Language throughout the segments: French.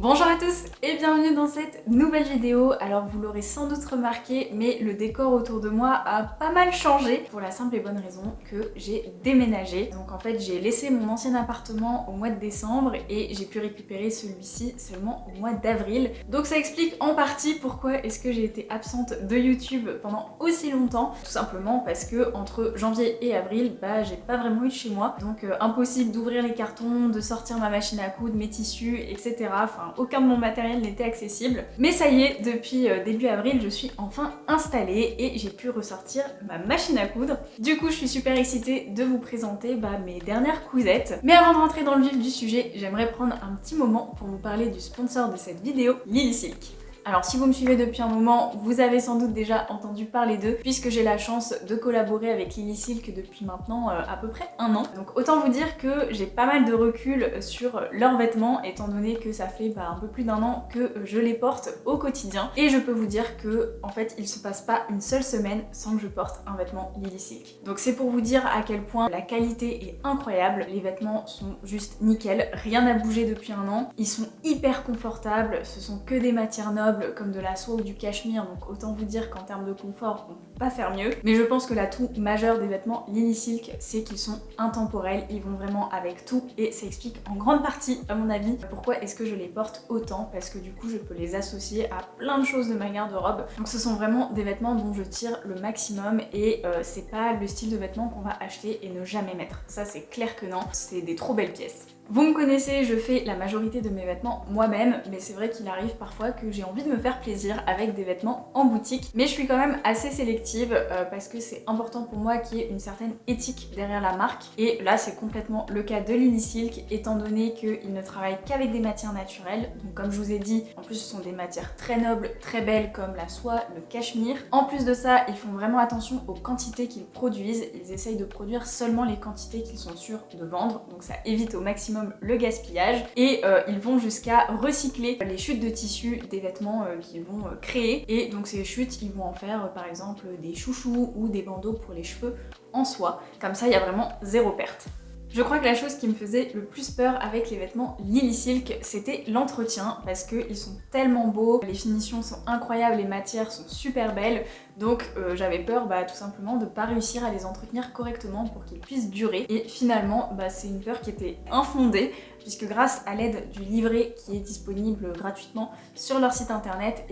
Bonjour à tous et bienvenue dans cette nouvelle vidéo. Alors vous l'aurez sans doute remarqué, mais le décor autour de moi a pas mal changé pour la simple et bonne raison que j'ai déménagé. Donc en fait j'ai laissé mon ancien appartement au mois de décembre et j'ai pu récupérer celui-ci seulement au mois d'avril. Donc ça explique en partie pourquoi est-ce que j'ai été absente de YouTube pendant aussi longtemps. Tout simplement parce que entre janvier et avril, j'ai pas vraiment eu de chez moi. Donc impossible d'ouvrir les cartons, de sortir ma machine à coudre, mes tissus, etc. Enfin, aucun de mon matériel n'était accessible. Mais ça y est, depuis début avril, je suis enfin installée et j'ai pu ressortir ma machine à coudre. Du coup, je suis super excitée de vous présenter mes dernières cousettes. Mais avant de rentrer dans le vif du sujet, j'aimerais prendre un petit moment pour vous parler du sponsor de cette vidéo, Lilysilk. Alors si vous me suivez depuis un moment, vous avez sans doute déjà entendu parler d'eux puisque j'ai la chance de collaborer avec Lilysilk depuis maintenant à peu près un an. Donc autant vous dire que j'ai pas mal de recul sur leurs vêtements étant donné que ça fait un peu plus d'un an que je les porte au quotidien. Et je peux vous dire que en fait il se passe pas une seule semaine sans que je porte un vêtement Lilysilk. Donc c'est pour vous dire à quel point la qualité est incroyable. Les vêtements sont juste nickel, rien n'a bougé depuis un an. Ils sont hyper confortables, ce sont que des matières nobles comme de la soie ou du cachemire, donc autant vous dire qu'en termes de confort, on peut pas faire mieux. Mais je pense que l'atout majeur des vêtements Lilysilk, c'est qu'ils sont intemporels, ils vont vraiment avec tout et ça explique en grande partie, à mon avis, pourquoi est-ce que je les porte autant, parce que du coup je peux les associer à plein de choses de ma garde-robe. Donc ce sont vraiment des vêtements dont je tire le maximum et c'est pas le style de vêtements qu'on va acheter et ne jamais mettre. Ça c'est clair que non, c'est des trop belles pièces. Vous me connaissez, je fais la majorité de mes vêtements moi-même, mais c'est vrai qu'il arrive parfois que j'ai envie de me faire plaisir avec des vêtements en boutique. Mais je suis quand même assez sélective parce que c'est important pour moi qu'il y ait une certaine éthique derrière la marque. Et là, c'est complètement le cas de Lilysilk, étant donné qu'ils ne travaillent qu'avec des matières naturelles. Donc comme je vous ai dit, en plus ce sont des matières très nobles, très belles comme la soie, le cachemire. En plus de ça, ils font vraiment attention aux quantités qu'ils produisent. Ils essayent de produire seulement les quantités qu'ils sont sûrs de vendre. Donc ça évite au maximum le gaspillage et ils vont jusqu'à recycler les chutes de tissu des vêtements qu'ils vont créer et donc ces chutes ils vont en faire par exemple des chouchous ou des bandeaux pour les cheveux en soie, comme ça il y a vraiment zéro perte. Je crois que la chose qui me faisait le plus peur avec les vêtements Lilysilk, c'était l'entretien parce qu'ils sont tellement beaux, les finitions sont incroyables, les matières sont super belles, donc j'avais peur tout simplement de pas réussir à les entretenir correctement pour qu'ils puissent durer. Et finalement, c'est une peur qui était infondée puisque grâce à l'aide du livret qui est disponible gratuitement sur leur site internet,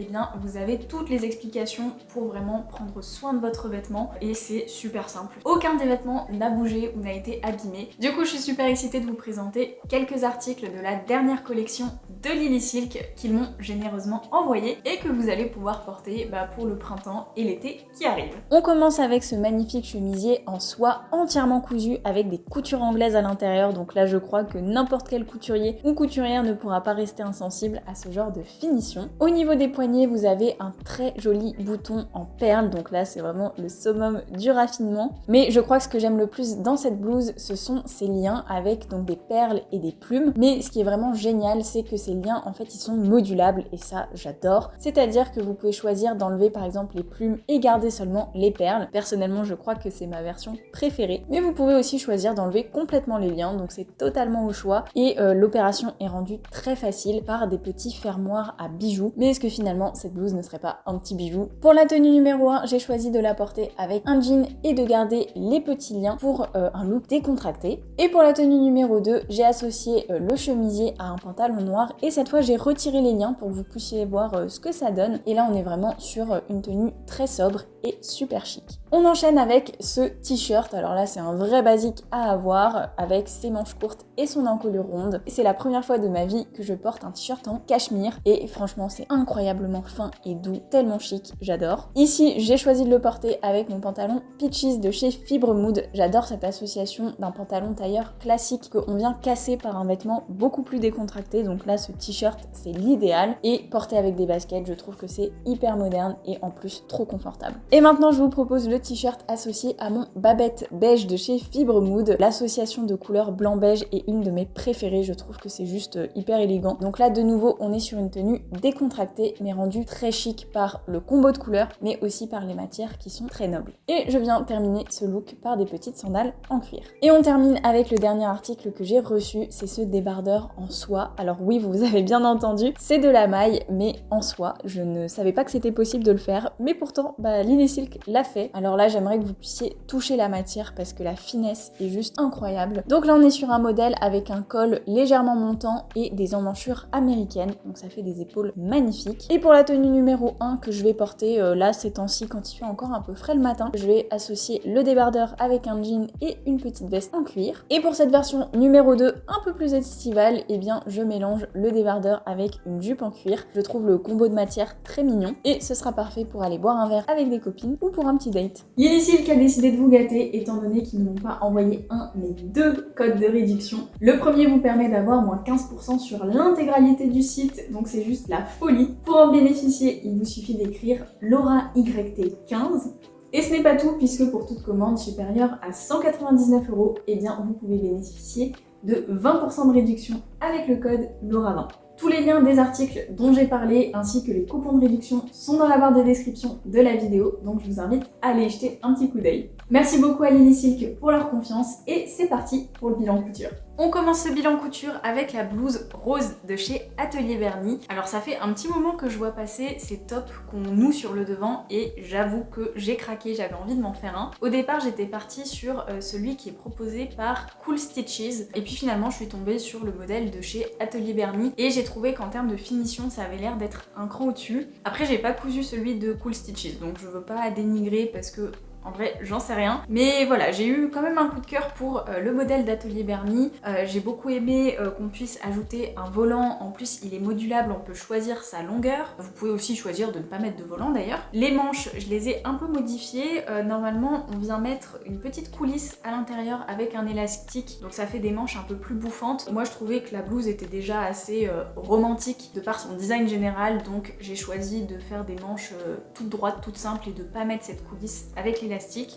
vous avez toutes les explications pour vraiment prendre soin de votre vêtement et c'est super simple. Aucun des vêtements n'a bougé ou n'a été abîmé. Du coup, je suis super excitée de vous présenter quelques articles de la dernière collection de Lilysilk qu'ils m'ont généreusement envoyé et que vous allez pouvoir porter pour le printemps et l'été qui arrive. On commence avec ce magnifique chemisier en soie entièrement cousu avec des coutures anglaises à l'intérieur, donc là je crois que n'importe quel couturier ou couturière ne pourra pas rester insensible à ce genre de finition. Au niveau des poignets, vous avez un très joli bouton en perles, donc là c'est vraiment le summum du raffinement. Mais je crois que ce que j'aime le plus dans cette blouse, ce sont ces liens avec donc des perles et des plumes. Mais ce qui est vraiment génial, c'est que ces liens en fait ils sont modulables et ça j'adore. C'est-à-dire que vous pouvez choisir d'enlever par exemple les plumes et garder seulement les perles. Personnellement je crois que c'est ma version préférée. Mais vous pouvez aussi choisir d'enlever complètement les liens, donc c'est totalement au choix. Et l'opération est rendue très facile par des petits fermoirs à bijoux. Mais est-ce que finalement cette blouse ne serait pas un petit bijou? Pour la tenue numéro 1, j'ai choisi de la porter avec un jean et de garder les petits liens pour un look décontracté. Et pour la tenue numéro 2, j'ai associé le chemisier à un pantalon noir et cette fois j'ai retiré les liens pour que vous puissiez voir ce que ça donne. Et là on est vraiment sur une tenue très sobre et super chic. On enchaîne avec ce t-shirt, alors là c'est un vrai basique à avoir avec ses manches courtes et son encolure ronde. C'est la première fois de ma vie que je porte un t-shirt en cachemire et franchement c'est incroyablement fin et doux, tellement chic, j'adore. Ici j'ai choisi de le porter avec mon pantalon Peaches de chez Fibre Mood. J'adore cette association d'un pantalon tailleur classique qu'on vient casser par un vêtement beaucoup plus décontracté, donc là ce t-shirt c'est l'idéal et porté avec des baskets je trouve que c'est hyper moderne et en plus trop confortable. confortable. Et maintenant je vous propose le t-shirt associé à mon Babette beige de chez Fibre Mood. L'association de couleurs blanc-beige est une de mes préférées, je trouve que c'est juste hyper élégant. Donc là de nouveau on est sur une tenue décontractée mais rendue très chic par le combo de couleurs mais aussi par les matières qui sont très nobles. Et je viens terminer ce look par des petites sandales en cuir. Et on termine avec le dernier article que j'ai reçu, c'est ce débardeur en soie. Alors oui, vous avez bien entendu, c'est de la maille mais en soie. Je ne savais pas que c'était possible de le faire, mais pourtant Linesilk l'a fait. Alors là j'aimerais que vous puissiez toucher la matière parce que la finesse est juste incroyable. Donc là on est sur un modèle avec un col légèrement montant et des emmanchures américaines, donc ça fait des épaules magnifiques. Et pour la tenue numéro 1 que je vais porter là ces temps-ci quand il fait encore un peu frais le matin, je vais associer le débardeur avec un jean et une petite veste en cuir. Et pour cette version numéro 2 un peu plus estivale, eh bien je mélange le débardeur avec une jupe en cuir. Je trouve le combo de matière très mignon et ce sera parfait pour aller boire un verre avec des copines ou pour un petit date. Yenissilk a décidé de vous gâter étant donné qu'ils ne m'ont pas envoyé un mais 2 codes de réduction. Le premier vous permet d'avoir moins 15% sur l'intégralité du site, donc c'est juste la folie. Pour en bénéficier, il vous suffit d'écrire Laura YT 15. Et ce n'est pas tout puisque pour toute commande supérieure à 199 €, eh bien vous pouvez bénéficier de 20% de réduction avec le code LAURA20. Tous les liens des articles dont j'ai parlé ainsi que les coupons de réduction sont dans la barre de description de la vidéo, donc je vous invite à aller y jeter un petit coup d'œil. Merci beaucoup à Yenissilk pour leur confiance et c'est parti pour le bilan couture. On commence ce bilan couture avec la blouse rose de chez Atelier Vernis. Alors ça fait un petit moment que je vois passer ces tops qu'on noue sur le devant et j'avoue que j'ai craqué, j'avais envie de m'en faire un. Au départ j'étais partie sur celui qui est proposé par Cool Stitches et puis finalement je suis tombée sur le modèle de chez Atelier Vernis et j'ai trouvé qu'en termes de finition ça avait l'air d'être un cran au-dessus. Après j'ai pas cousu celui de Cool Stitches donc je veux pas dénigrer parce que en vrai, j'en sais rien. Mais voilà, j'ai eu quand même un coup de cœur pour le modèle d'Atelier Vernis. J'ai beaucoup aimé qu'on puisse ajouter un volant. En plus, il est modulable, on peut choisir sa longueur. Vous pouvez aussi choisir de ne pas mettre de volant d'ailleurs. Les manches, je les ai un peu modifiées. Normalement, on vient mettre une petite coulisse à l'intérieur avec un élastique. Donc ça fait des manches un peu plus bouffantes. Moi, je trouvais que la blouse était déjà assez romantique de par son design général. Donc j'ai choisi de faire des manches toutes droites, toutes simples et de pas mettre cette coulisse avec l'élastique.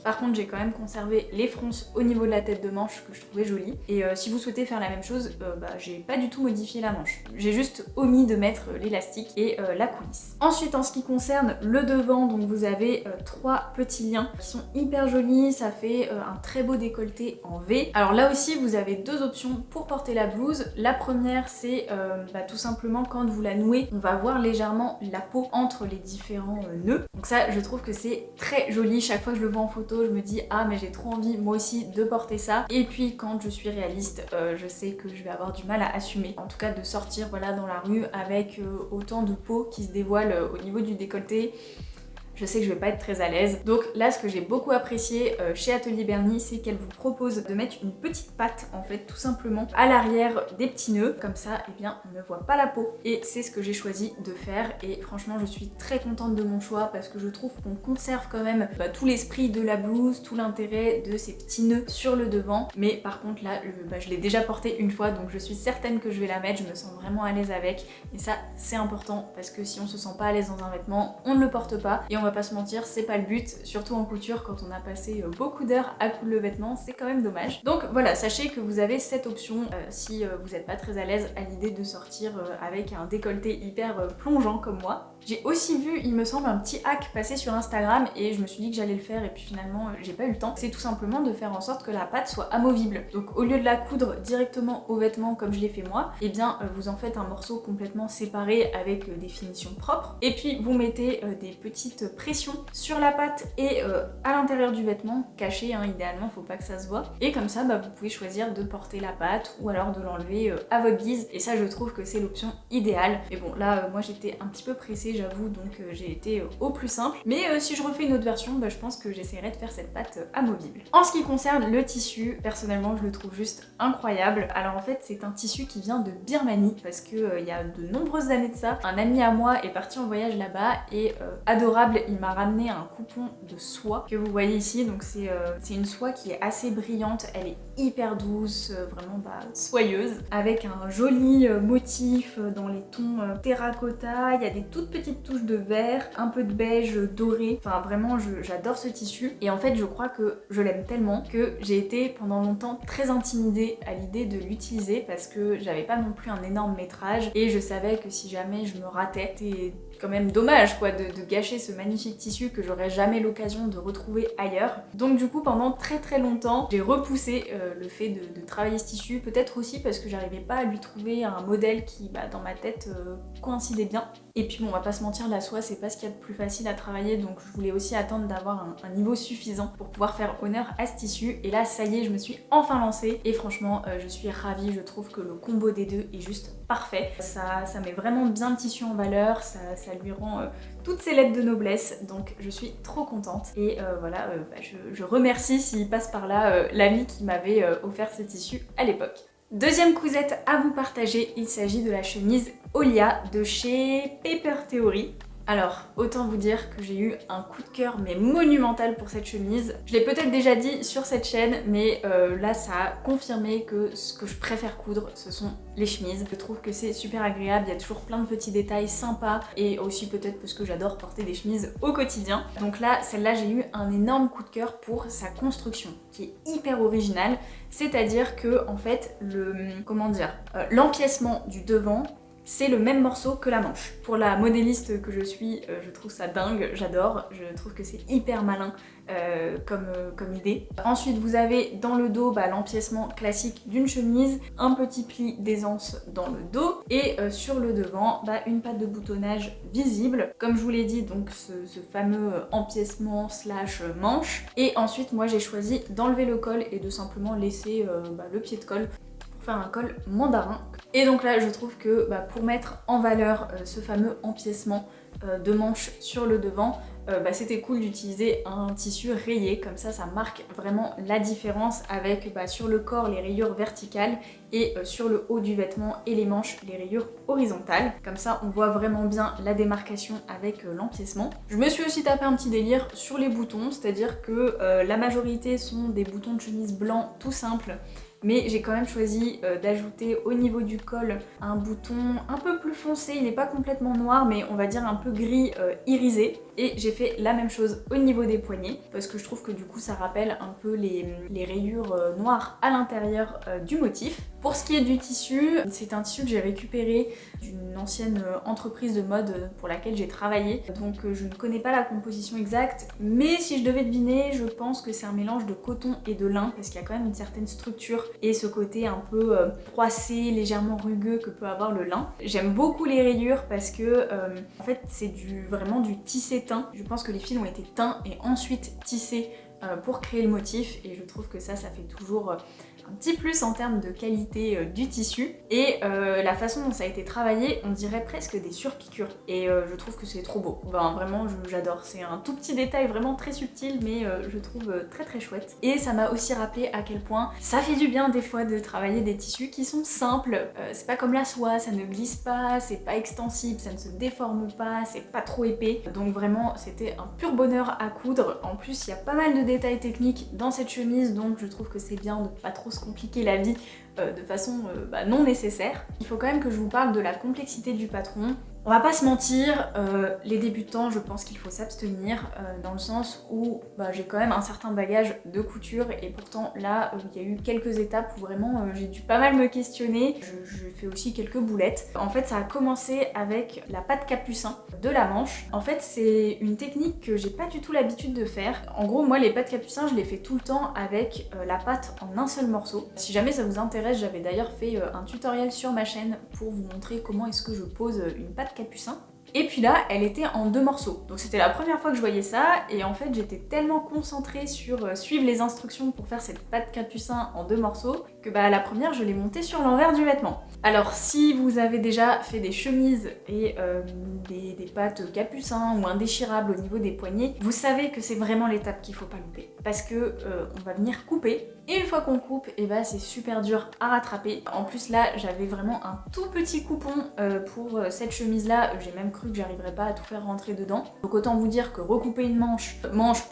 Par contre j'ai quand même conservé les fronces au niveau de la tête de manche que je trouvais jolie et si vous souhaitez faire la même chose, j'ai pas du tout modifié la manche. J'ai juste omis de mettre l'élastique et la coulisse. Ensuite en ce qui concerne le devant, donc vous avez 3 petits liens qui sont hyper jolis, ça fait un très beau décolleté en V. Alors là aussi vous avez 2 options pour porter la blouse. La première c'est tout simplement quand vous la nouez, on va voir légèrement la peau entre les différents nœuds. Donc ça je trouve que c'est très joli, chaque fois que je le vois en photo, je me dis ah mais j'ai trop envie moi aussi de porter ça. Et puis quand je suis réaliste, je sais que je vais avoir du mal à assumer. En tout cas de sortir voilà dans la rue avec autant de peau qui se dévoile au niveau du décolleté. Je sais que je vais pas être très à l'aise. Donc là, ce que j'ai beaucoup apprécié chez Atelier Vernis, c'est qu'elle vous propose de mettre une petite patte, en fait, tout simplement, à l'arrière des petits nœuds. Comme ça, eh bien, on ne voit pas la peau. Et c'est ce que j'ai choisi de faire. Et franchement, je suis très contente de mon choix parce que je trouve qu'on conserve quand même tout l'esprit de la blouse, tout l'intérêt de ces petits nœuds sur le devant. Mais par contre, là, je l'ai déjà portée une fois, donc je suis certaine que je vais la mettre. Je me sens vraiment à l'aise avec. Et ça, c'est important parce que si on se sent pas à l'aise dans un vêtement, on ne le porte pas. Et on va pas se mentir, c'est pas le but, surtout en couture quand on a passé beaucoup d'heures à coudre le vêtement, c'est quand même dommage. Donc voilà, sachez que vous avez cette option si vous n'êtes pas très à l'aise à l'idée de sortir avec un décolleté hyper plongeant comme moi. J'ai aussi vu, il me semble, un petit hack passer sur Instagram et je me suis dit que j'allais le faire et puis finalement j'ai pas eu le temps. C'est tout simplement de faire en sorte que la pâte soit amovible. Donc au lieu de la coudre directement au vêtement comme je l'ai fait moi, et bien vous en faites un morceau complètement séparé avec des finitions propres et puis vous mettez des petites pressions sur la pâte et à l'intérieur du vêtement, caché hein, idéalement, faut pas que ça se voit. Et comme ça vous pouvez choisir de porter la pâte ou alors de l'enlever à votre guise et ça je trouve que c'est l'option idéale. Mais bon là moi j'étais un petit peu pressée j'avoue, donc j'ai été au plus simple. Mais si je refais une autre version, je pense que j'essaierai de faire cette pâte amovible. En ce qui concerne le tissu, personnellement je le trouve juste incroyable. Alors en fait c'est un tissu qui vient de Birmanie parce que il y a de nombreuses années de ça, un ami à moi est parti en voyage là-bas et adorable, il m'a ramené un coupon de soie que vous voyez ici. Donc c'est une soie qui est assez brillante, elle est hyper douce, vraiment soyeuse, avec un joli motif dans les tons terracotta. Il y a des toutes petites petite touche de vert, un peu de beige doré. Enfin vraiment j'adore ce tissu et en fait je crois que je l'aime tellement que j'ai été pendant longtemps très intimidée à l'idée de l'utiliser parce que j'avais pas non plus un énorme métrage et je savais que si jamais je me ratais, c'était quand même dommage quoi de gâcher ce magnifique tissu que j'aurais jamais l'occasion de retrouver ailleurs. Donc du coup pendant très longtemps j'ai repoussé le fait de travailler ce tissu, peut-être aussi parce que j'arrivais pas à lui trouver un modèle qui dans ma tête coïncidait bien. Et puis bon, on va pas se mentir, la soie c'est pas ce qu'il y a de plus facile à travailler, donc je voulais aussi attendre d'avoir un niveau suffisant pour pouvoir faire honneur à ce tissu. Et là ça y est, je me suis enfin lancée et franchement je suis ravie, je trouve que le combo des deux est juste parfait. Ça met vraiment bien le tissu en valeur, ça lui rend toutes ses lettres de noblesse, donc je suis trop contente. Et voilà, je remercie s'il passe par là l'ami qui m'avait offert ce tissu à l'époque. Deuxième cousette à vous partager, il s'agit de la chemise Olia de chez Paper Theory. Alors, autant vous dire que j'ai eu un coup de cœur mais monumental pour cette chemise. Je l'ai peut-être déjà dit sur cette chaîne, mais là ça a confirmé que ce que je préfère coudre, ce sont les chemises. Je trouve que c'est super agréable, il y a toujours plein de petits détails sympas et aussi peut-être parce que j'adore porter des chemises au quotidien. Donc là, celle-là, j'ai eu un énorme coup de cœur pour sa construction qui est hyper originale. C'est-à-dire que en fait, l'empiècement du devant, c'est le même morceau que la manche. Pour la modéliste que je suis, je trouve ça dingue, j'adore, je trouve que c'est hyper malin comme idée. Ensuite vous avez dans le dos l'empiècement classique d'une chemise, un petit pli d'aisance dans le dos et sur le devant une patte de boutonnage visible. Comme je vous l'ai dit, donc ce fameux empiècement slash manche. Et ensuite moi j'ai choisi d'enlever le col et de simplement laisser le pied de colle faire un col mandarin. Et donc là je trouve que pour mettre en valeur ce fameux empiècement de manche sur le devant, c'était cool d'utiliser un tissu rayé, comme ça marque vraiment la différence avec sur le corps les rayures verticales et sur le haut du vêtement et les manches les rayures horizontales. Comme ça on voit vraiment bien la démarcation avec l'empiècement. Je me suis aussi tapé un petit délire sur les boutons, c'est-à-dire que la majorité sont des boutons de chemise blancs tout simples, mais j'ai quand même choisi d'ajouter au niveau du col un bouton un peu plus foncé, il n'est pas complètement noir mais on va dire un peu gris irisé. Et j'ai fait la même chose au niveau des poignets parce que je trouve que du coup ça rappelle un peu les rayures noires à l'intérieur du motif. Pour ce qui est du tissu, c'est un tissu que j'ai récupéré d'une ancienne entreprise de mode pour laquelle j'ai travaillé. Donc je ne connais pas la composition exacte, mais si je devais deviner, je pense que c'est un mélange de coton et de lin parce qu'il y a quand même une certaine structure et ce côté un peu froissé, légèrement rugueux que peut avoir le lin. J'aime beaucoup les rayures parce que en fait c'est vraiment du tissé teint. Je pense que les fils ont été teints et ensuite tissés pour créer le motif et je trouve que ça fait toujours un petit plus en termes de qualité du tissu. Et la façon dont ça a été travaillé, on dirait presque des surpiqûres. Et je trouve que c'est trop beau. Vraiment, j'adore. C'est un tout petit détail vraiment très subtil, mais je trouve très chouette. Et ça m'a aussi rappelé à quel point ça fait du bien des fois de travailler des tissus qui sont simples. C'est pas comme la soie, ça ne glisse pas, c'est pas extensible, ça ne se déforme pas, c'est pas trop épais. Donc vraiment, c'était un pur bonheur à coudre. En plus, il y a pas mal de détails techniques dans cette chemise, donc je trouve que c'est bien de pas trop se compliquer la vie de façon non nécessaire. Il faut quand même que je vous parle de la complexité du patron. On va pas se mentir, les débutants, je pense qu'il faut s'abstenir dans le sens où j'ai quand même un certain bagage de couture et pourtant là, il y a eu quelques étapes où vraiment j'ai dû pas mal me questionner. Je fais aussi quelques boulettes. En fait, ça a commencé avec la patte capucin de la manche. En fait, c'est une technique que j'ai pas du tout l'habitude de faire. En gros, moi, les pattes capucin, je les fais tout le temps avec la pâte en un seul morceau. Si jamais ça vous intéresse, j'avais d'ailleurs fait un tutoriel sur ma chaîne pour vous montrer comment est-ce que je pose une pâte capucin. Et puis là, elle était en 2 morceaux. Donc c'était la première fois que je voyais ça et en fait j'étais tellement concentrée sur suivre les instructions pour faire cette pâte capucin en 2 morceaux que la première je l'ai montée sur l'envers du vêtement. Alors si vous avez déjà fait des chemises et des pâtes capucin ou un déchirable au niveau des poignets, vous savez que c'est vraiment l'étape qu'il faut pas louper. Parce que on va venir couper et une fois qu'on coupe, c'est super dur à rattraper. En plus là, j'avais vraiment un tout petit coupon pour cette chemise là, j'ai même cru que j'arriverais pas à tout faire rentrer dedans. Donc autant vous dire que recouper une manche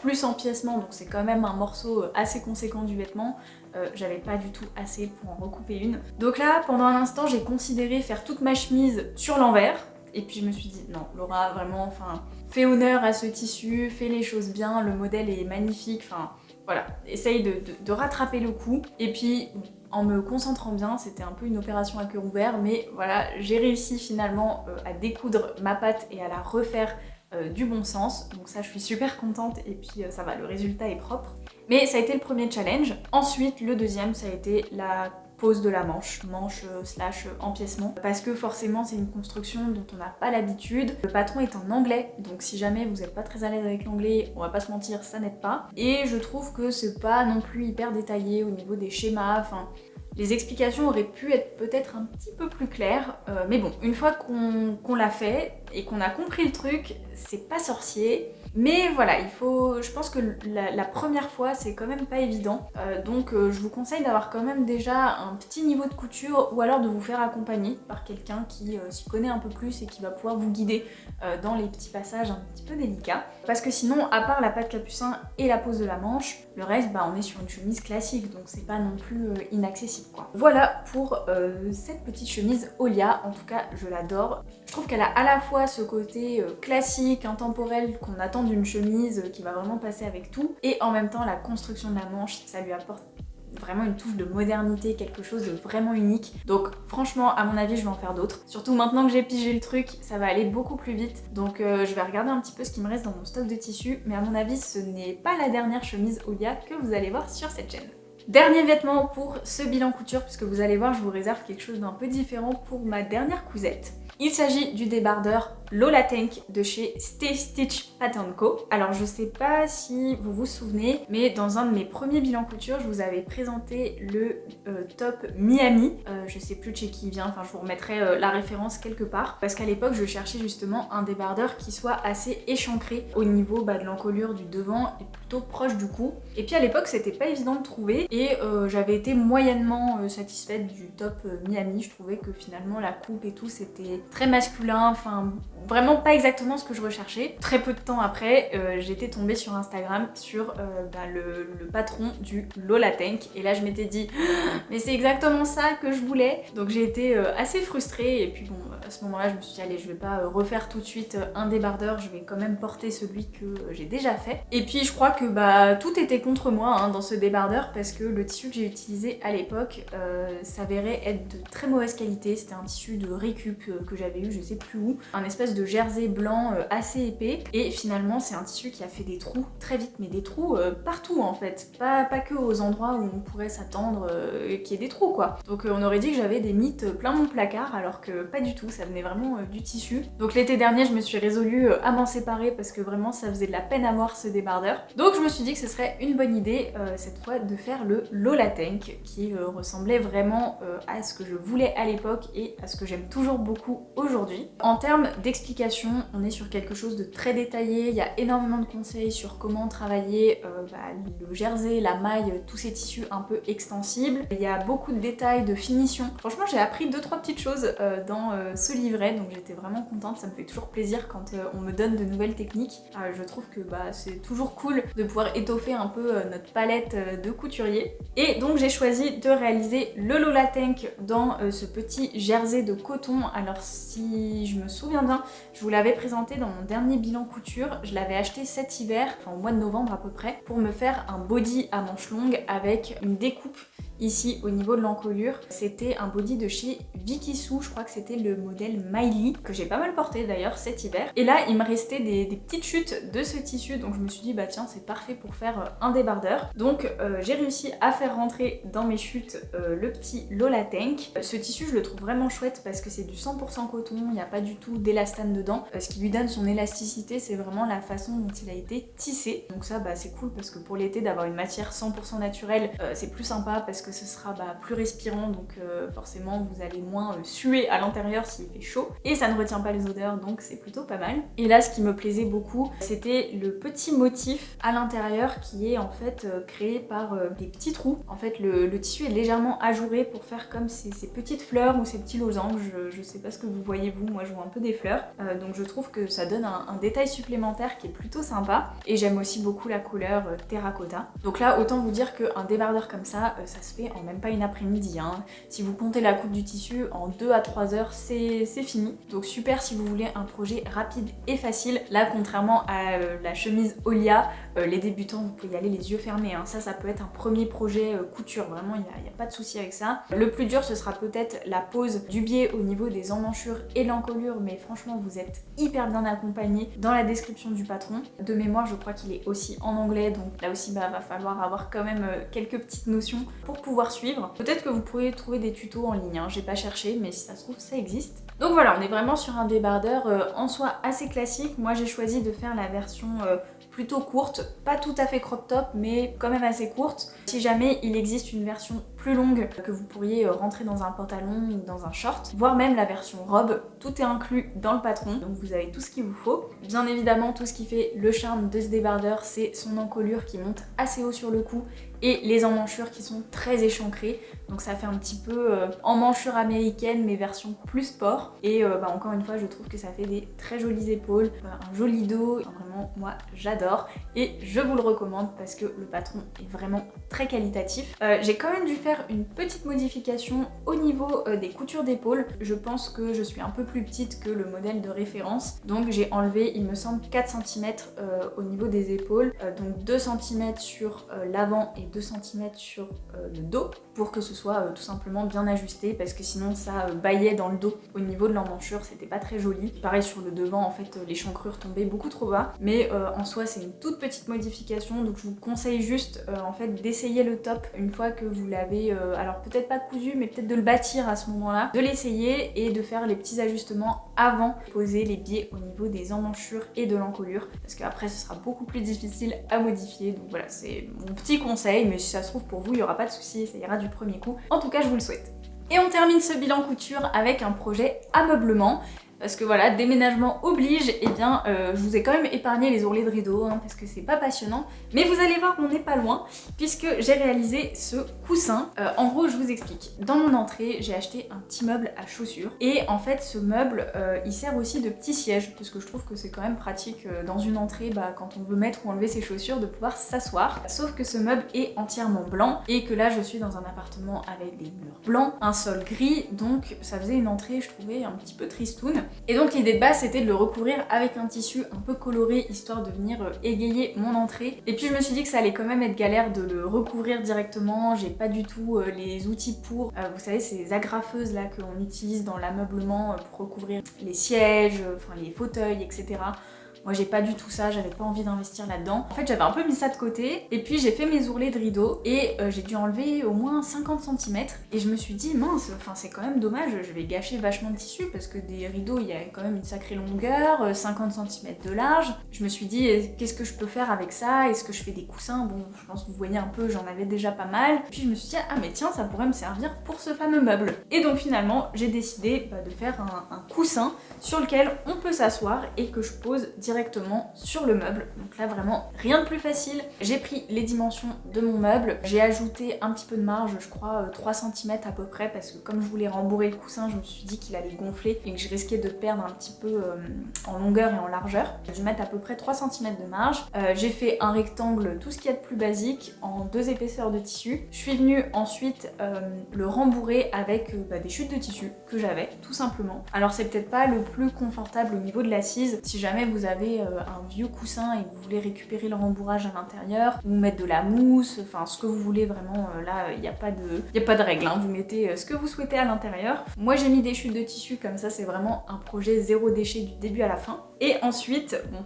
plus empiècement, donc c'est quand même un morceau assez conséquent du vêtement, j'avais pas du tout assez pour en recouper une. Donc là, pendant un instant, j'ai considéré faire toute ma chemise sur l'envers. Et puis je me suis dit non Laura, vraiment, enfin, fais honneur à ce tissu, fais les choses bien, le modèle est magnifique, enfin voilà, essaye de rattraper le coup. Et puis en me concentrant bien, c'était un peu une opération à cœur ouvert, mais voilà, j'ai réussi finalement à découdre ma pâte et à la refaire du bon sens, donc ça je suis super contente et puis ça va, le résultat est propre. Mais ça a été le premier challenge. Ensuite le deuxième ça a été la pose de la manche slash empiècement, parce que forcément c'est une construction dont on n'a pas l'habitude. Le patron est en anglais, donc si jamais vous n'êtes pas très à l'aise avec l'anglais, on va pas se mentir, ça n'aide pas. Et je trouve que c'est pas non plus hyper détaillé au niveau des schémas, enfin les explications auraient pu être peut-être un petit peu plus claires, mais bon, une fois qu'on l'a fait et qu'on a compris le truc, c'est pas sorcier. Mais voilà, je pense que la première fois c'est quand même pas évident, donc je vous conseille d'avoir quand même déjà un petit niveau de couture ou alors de vous faire accompagner par quelqu'un qui s'y connaît un peu plus et qui va pouvoir vous guider dans les petits passages un petit peu délicats. Parce que sinon, à part la patte capucin et la pose de la manche, le reste, on est sur une chemise classique, donc c'est pas non plus inaccessible quoi. Voilà pour cette petite chemise Olia, en tout cas je l'adore. Je trouve qu'elle a à la fois ce côté classique, intemporel qu'on attend d'une chemise qui va vraiment passer avec tout, et en même temps la construction de la manche, ça lui apporte vraiment une touche de modernité, quelque chose de vraiment unique. Donc franchement, à mon avis, je vais en faire d'autres. Surtout maintenant que j'ai pigé le truc, ça va aller beaucoup plus vite. Donc je vais regarder un petit peu ce qui me reste dans mon stock de tissus, mais à mon avis, ce n'est pas la dernière chemise Olia que vous allez voir sur cette chaîne. Dernier vêtement pour ce bilan couture, puisque vous allez voir, je vous réserve quelque chose d'un peu différent pour ma dernière cousette. Il s'agit du débardeur Lola Tank de chez Stay Stitch Pattern Co. Alors je sais pas si vous vous souvenez, mais dans un de mes premiers bilans couture, je vous avais présenté le top Miami. Je sais plus de chez qui il vient, enfin je vous remettrai la référence quelque part. Parce qu'à l'époque, je cherchais justement un débardeur qui soit assez échancré au niveau de l'encolure du devant et plutôt proche du cou. Et puis à l'époque, c'était pas évident de trouver et j'avais été moyennement satisfaite du top Miami. Je trouvais que finalement la coupe et tout, c'était très masculin, enfin vraiment pas exactement ce que je recherchais. Très peu de temps après, j'étais tombée sur Instagram sur le patron du Lola Tank et là je m'étais dit mais c'est exactement ça que je voulais. Donc j'ai été assez frustrée et puis bon, à ce moment-là je me suis dit allez, je vais pas refaire tout de suite un débardeur, je vais quand même porter celui que j'ai déjà fait. Et puis je crois que tout était contre moi dans ce débardeur parce que le tissu que j'ai utilisé à l'époque s'avérait être de très mauvaise qualité. C'était un tissu de récup que j'avais eu je sais plus où, un espèce de jersey blanc assez épais, et finalement c'est un tissu qui a fait des trous très vite, mais des trous partout en fait, pas que aux endroits où on pourrait s'attendre qu'il y ait des trous quoi. Donc on aurait dit que j'avais des mythes plein mon placard alors que pas du tout, ça venait vraiment du tissu. Donc l'été dernier je me suis résolue à m'en séparer parce que vraiment ça faisait de la peine à voir ce débardeur. Donc je me suis dit que ce serait une bonne idée cette fois de faire le Lola Tank qui ressemblait vraiment à ce que je voulais à l'époque et à ce que j'aime toujours beaucoup aujourd'hui. En termes d'explication, on est sur quelque chose de très détaillé, il y a énormément de conseils sur comment travailler le jersey, la maille, tous ces tissus un peu extensibles. Il y a beaucoup de détails, de finition. Franchement, j'ai appris 2-3 petites choses dans ce livret, donc j'étais vraiment contente, ça me fait toujours plaisir quand on me donne de nouvelles techniques. Je trouve que c'est toujours cool de pouvoir étoffer un peu notre palette de couturier. Et donc j'ai choisi de réaliser le Lola Tank dans ce petit jersey de coton. Alors si je me souviens bien, je vous l'avais présenté dans mon dernier bilan couture, je l'avais acheté cet hiver, enfin au mois de novembre à peu près, pour me faire un body à manches longues avec une découpe ici au niveau de l'encolure. C'était un body de chez Vicky Sue, je crois que c'était le modèle Miley, que j'ai pas mal porté d'ailleurs cet hiver. Et là il me restait des petites chutes de ce tissu, donc je me suis dit tiens c'est parfait pour faire un débardeur. Donc j'ai réussi à faire rentrer dans mes chutes le petit Lola Tank. Ce tissu je le trouve vraiment chouette parce que c'est du 100% coton, il n'y a pas du tout d'élastane dedans. Ce qui lui donne son élasticité, c'est vraiment la façon dont il a été tissé. Donc ça c'est cool parce que pour l'été d'avoir une matière 100% naturelle, c'est plus sympa parce que ce sera plus respirant, donc forcément vous allez moins suer à l'intérieur s'il fait chaud, et ça ne retient pas les odeurs, donc c'est plutôt pas mal. Et là ce qui me plaisait beaucoup, c'était le petit motif à l'intérieur qui est en fait créé par des petits trous. En fait le tissu est légèrement ajouré pour faire comme ces petites fleurs ou ces petits losanges, je sais pas ce que vous voyez vous, moi je vois un peu des fleurs, donc je trouve que ça donne un détail supplémentaire qui est plutôt sympa, et j'aime aussi beaucoup la couleur terracotta. Donc là autant vous dire qu'un débardeur comme ça se fait fait en même pas une après-midi, hein. Si vous comptez la coupe du tissu, en 2 à 3 heures, c'est fini. Donc super si vous voulez un projet rapide et facile. Là, contrairement à la chemise Olia, les débutants, vous pouvez y aller les yeux fermés, hein. Ça peut être un premier projet couture, vraiment, il n'y a pas de souci avec ça. Le plus dur, ce sera peut-être la pose du biais au niveau des emmanchures et l'encolure, mais franchement, vous êtes hyper bien accompagné dans la description du patron. De mémoire, je crois qu'il est aussi en anglais, donc là aussi, va falloir avoir quand même quelques petites notions pour pouvoir suivre. Peut-être que vous pourrez trouver des tutos en ligne, hein. J'ai pas cherché, mais si ça se trouve, ça existe. Donc voilà, on est vraiment sur un débardeur en soi assez classique. Moi, j'ai choisi de faire la version plutôt courte, pas tout à fait crop top, mais quand même assez courte. Si jamais il existe une version plus longue que vous pourriez rentrer dans un pantalon ou dans un short, voire même la version robe, tout est inclus dans le patron, donc vous avez tout ce qu'il vous faut. Bien évidemment, tout ce qui fait le charme de ce débardeur, c'est son encolure qui monte assez haut sur le cou et les emmanchures qui sont très échancrées, donc ça fait un petit peu emmanchure américaine mais version plus sport. Et encore une fois, je trouve que ça fait des très jolies épaules, un joli dos. Enfin, vraiment, moi j'adore et je vous le recommande parce que le patron est vraiment très qualitatif. J'ai quand même dû faire une petite modification au niveau des coutures d'épaule. Je pense que je suis un peu plus petite que le modèle de référence, donc j'ai enlevé, il me semble, 4 cm au niveau des épaules, donc 2 cm sur l'avant et 2 cm sur le dos, pour que ce soit tout simplement bien ajusté, parce que sinon ça baillait dans le dos au niveau de l'emmanchure, c'était pas très joli. Pareil sur le devant, en fait l'échancrure tombait beaucoup trop bas, mais en soi c'est une toute petite modification, donc je vous conseille juste en fait d'essayer le top une fois que vous l'avez, alors peut-être pas cousu, mais peut-être de le bâtir à ce moment-là, de l'essayer et de faire les petits ajustements avant de poser les biais au niveau des emmanchures et de l'encolure, parce qu'après ce sera beaucoup plus difficile à modifier. Donc voilà, c'est mon petit conseil, mais si ça se trouve pour vous il n'y aura pas de souci, ça ira du premier coup. En tout cas, je vous le souhaite. Et on termine ce bilan couture avec un projet ameublement. Parce que voilà, déménagement oblige, et bien je vous ai quand même épargné les ourlets de rideau, hein, parce que c'est pas passionnant. Mais vous allez voir qu'on n'est pas loin, puisque j'ai réalisé ce coussin. En gros, je vous explique. Dans mon entrée, j'ai acheté un petit meuble à chaussures. Et en fait, ce meuble, il sert aussi de petit siège, parce que je trouve que c'est quand même pratique dans une entrée, quand on veut mettre ou enlever ses chaussures, de pouvoir s'asseoir. Sauf que ce meuble est entièrement blanc, et que là, je suis dans un appartement avec des murs blancs, un sol gris, donc ça faisait une entrée, je trouvais, un petit peu tristoune. Et donc l'idée de base c'était de le recouvrir avec un tissu un peu coloré, histoire de venir égayer mon entrée. Et puis je me suis dit que ça allait quand même être galère de le recouvrir directement, j'ai pas du tout les outils pour. Vous savez, ces agrafeuses là qu'on utilise dans l'ameublement pour recouvrir les sièges, enfin les fauteuils, etc. Moi j'ai pas du tout ça, j'avais pas envie d'investir là-dedans. En fait j'avais un peu mis ça de côté et puis j'ai fait mes ourlets de rideau et j'ai dû enlever au moins 50 cm et je me suis dit mince, enfin c'est quand même dommage, je vais gâcher vachement de tissu parce que des rideaux il y a quand même une sacrée longueur, 50 cm de large. Je me suis dit qu'est-ce que je peux faire avec ça, est-ce que je fais des coussins? Bon je pense que vous voyez un peu, j'en avais déjà pas mal. Puis je me suis dit ah mais tiens ça pourrait me servir pour ce fameux meuble. Et donc finalement j'ai décidé de faire un coussin sur lequel on peut s'asseoir et que je pose directement sur le meuble. Donc là vraiment rien de plus facile. J'ai pris les dimensions de mon meuble, j'ai ajouté un petit peu de marge, je crois 3 cm à peu près, parce que comme je voulais rembourrer le coussin, je me suis dit qu'il allait gonfler et que je risquais de perdre un petit peu en longueur et en largeur. J'ai dû mettre à peu près 3 cm de marge. J'ai fait un rectangle, tout ce qu'il y a de plus basique, en 2 épaisseurs de tissu. Je suis venue ensuite le rembourrer avec des chutes de tissu que j'avais, tout simplement. Alors c'est peut-être pas le plus confortable au niveau de l'assise. Si jamais vous avez un vieux coussin et que vous voulez récupérer le rembourrage à l'intérieur, ou mettre de la mousse, enfin ce que vous voulez vraiment, là il n'y a pas de règle, hein. Vous mettez ce que vous souhaitez à l'intérieur. Moi j'ai mis des chutes de tissu, comme ça c'est vraiment un projet zéro déchet du début à la fin. Et ensuite, bon,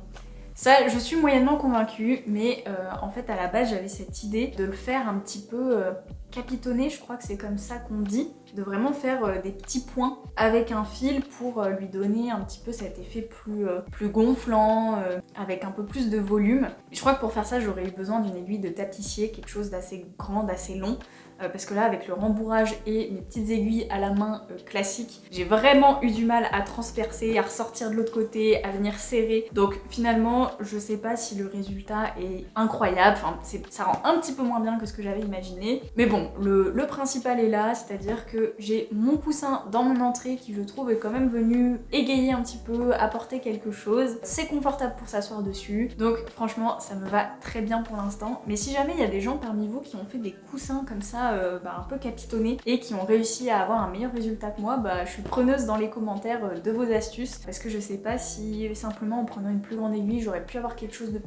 ça je suis moyennement convaincue, mais en fait à la base j'avais cette idée de le faire un petit peu capitonné, je crois que c'est comme ça qu'on dit, de vraiment faire des petits points avec un fil pour lui donner un petit peu cet effet plus gonflant, avec un peu plus de volume. Je crois que pour faire ça j'aurais eu besoin d'une aiguille de tapissier, quelque chose d'assez grand, d'assez long, parce que là avec le rembourrage et mes petites aiguilles à la main classiques, j'ai vraiment eu du mal à transpercer, à ressortir de l'autre côté, à venir serrer. Donc finalement je sais pas si le résultat est incroyable, enfin ça rend un petit peu moins bien que ce que j'avais imaginé, mais bon bon, le principal est là, c'est-à-dire que j'ai mon coussin dans mon entrée qui je trouve est quand même venu égayer un petit peu, apporter quelque chose. C'est confortable pour s'asseoir dessus, donc franchement ça me va très bien pour l'instant. Mais si jamais il y a des gens parmi vous qui ont fait des coussins comme ça, un peu capitonnés et qui ont réussi à avoir un meilleur résultat que moi, je suis preneuse dans les commentaires de vos astuces, parce que je sais pas si simplement en prenant une plus grande aiguille j'aurais pu avoir quelque chose de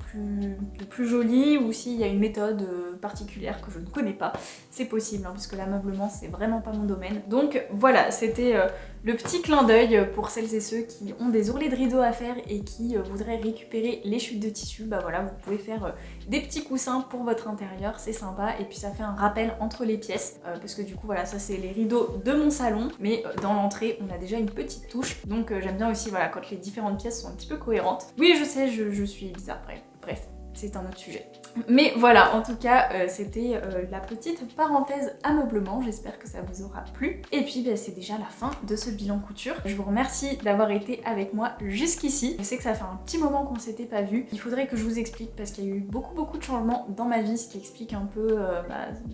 plus joli, ou s'il y a une méthode particulière que je ne connais pas. C'est possible, hein, parce que l'ameublement c'est vraiment pas mon domaine. Donc voilà, c'était le petit clin d'œil pour celles et ceux qui ont des ourlets de rideaux à faire et qui voudraient récupérer les chutes de tissu. Voilà, vous pouvez faire des petits coussins pour votre intérieur, c'est sympa, et puis ça fait un rappel entre les pièces, parce que du coup voilà, ça c'est les rideaux de mon salon, mais dans l'entrée on a déjà une petite touche, donc j'aime bien aussi voilà quand les différentes pièces sont un petit peu cohérentes. Oui je sais, je suis bizarre, bref. C'est un autre sujet. Mais voilà, en tout cas, c'était la petite parenthèse ameublement. J'espère que ça vous aura plu. Et puis, c'est déjà la fin de ce bilan couture. Je vous remercie d'avoir été avec moi jusqu'ici. Je sais que ça fait un petit moment qu'on s'était pas vu. Il faudrait que je vous explique parce qu'il y a eu beaucoup de changements dans ma vie, ce qui explique un peu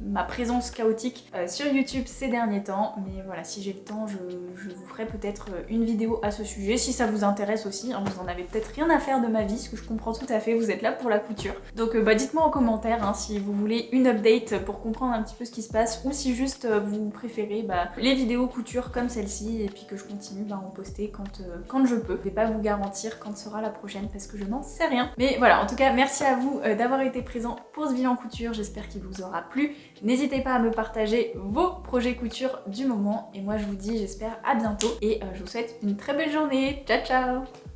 ma présence chaotique sur YouTube ces derniers temps. Mais voilà, si j'ai le temps, je vous ferai peut-être une vidéo à ce sujet. Si ça vous intéresse aussi, hein, vous en avez peut-être rien à faire de ma vie, ce que je comprends tout à fait. Vous êtes là pour la couture. Donc dites-moi en commentaire hein, si vous voulez une update pour comprendre un petit peu ce qui se passe, ou si juste vous préférez les vidéos couture comme celle-ci, et puis que je continue à en poster quand je peux. Je vais pas vous garantir quand sera la prochaine parce que je n'en sais rien. Mais voilà, en tout cas merci à vous d'avoir été présents pour ce bilan couture, j'espère qu'il vous aura plu. N'hésitez pas à me partager vos projets couture du moment, et moi je vous dis j'espère à bientôt, et je vous souhaite une très belle journée. Ciao ciao.